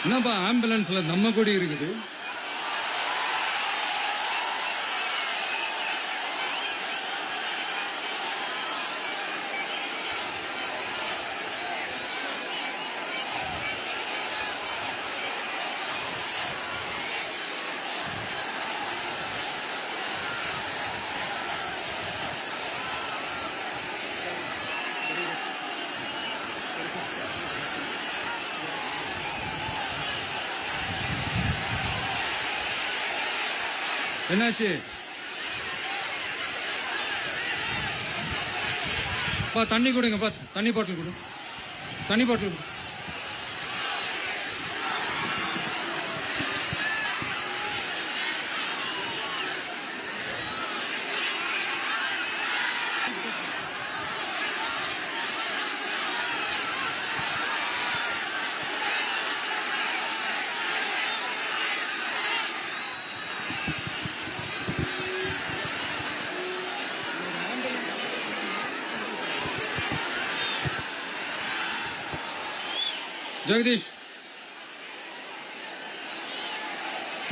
என்னப்பா ஆம்புலன்ஸ்ல நம்ம கொடி இருக்குது. என்னாச்சு? பா தண்ணி கொடுங்கப்பா, தண்ணி பாட்டில் கொடு, தண்ணி பாட்டில் கொடு. ஜெகதீஷ்,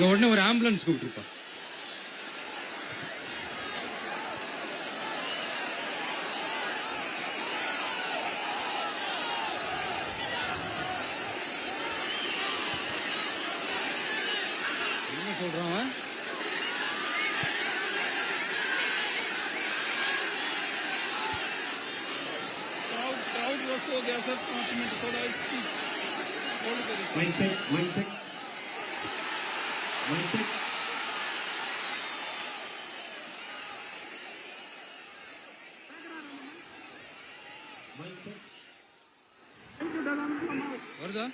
உடனே ஒரு ஆம்புலன்ஸ் கூப்பிட்டுருப்பா. என்ன சொல்றான்? क्राउड वॉश हो गया सर, 5 मिनट थोड़ा इसकी होल्ड करिए। Mic check, mic check, mic check. வருதா?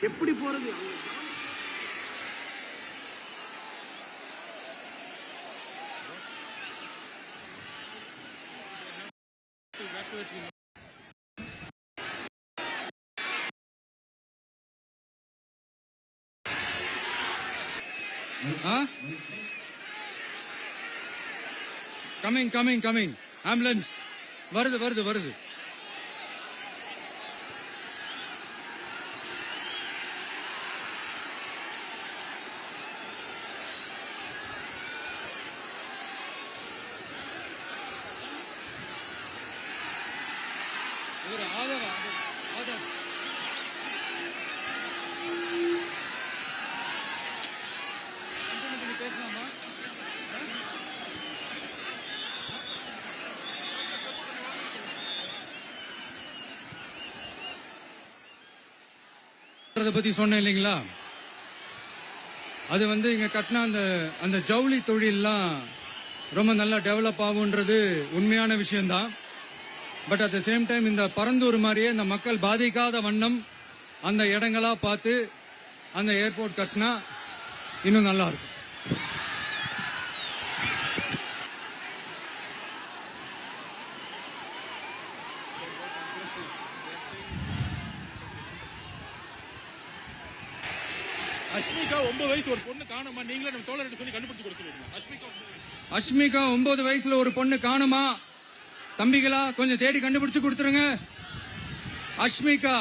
எப்படி போறது? கமிங் கமிங் கமிங், ஆம்புலன்ஸ் வருது வருது வருது. ஒரு ஆதரவு ஆதரவு பேசலாமா? பத்தி சொன்னேன் இல்லைங்களா? அது இங்க கட்டின அந்த ஜவுளி தொழில்லாம் ரொம்ப நல்லா டெவலப் ஆகுன்றது உண்மையான விஷயம்தான். But at the same time இந்த பரந்தூர் மாதிரியே இந்த மக்கள் பாதிக்காத வண்ணம் அந்த இடங்களா பார்த்து அந்த ஏர்போர்ட் கட்டினா இன்னும் நல்லா இருக்கும். அஷ்மிகா 9 வயசு ஒரு பொண்ணு காணுமா? நீங்களே நம்ம தோழர்கிட்ட சொல்லி கண்டுபிடிச்சு கொடுக்க சொல்லுங்க. அஷ்மிகா 9 வயசுல ஒரு பொண்ணு காணுமா? தம்பிகளா கொஞ்சம் தேடி கண்டுபிடிச்சு கொடுத்துருங்க. Ashmika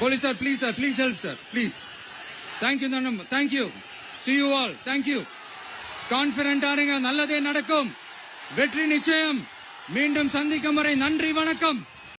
police sir, please sir, please help sir, please. Thank you தான், thank you. See you all, thank you. கான்பிடென்டா இருங்க, நல்லதே நடக்கும், வெற்றி நிச்சயம். மீண்டும் சந்திக்கும் வரை நன்றி, வணக்கம்.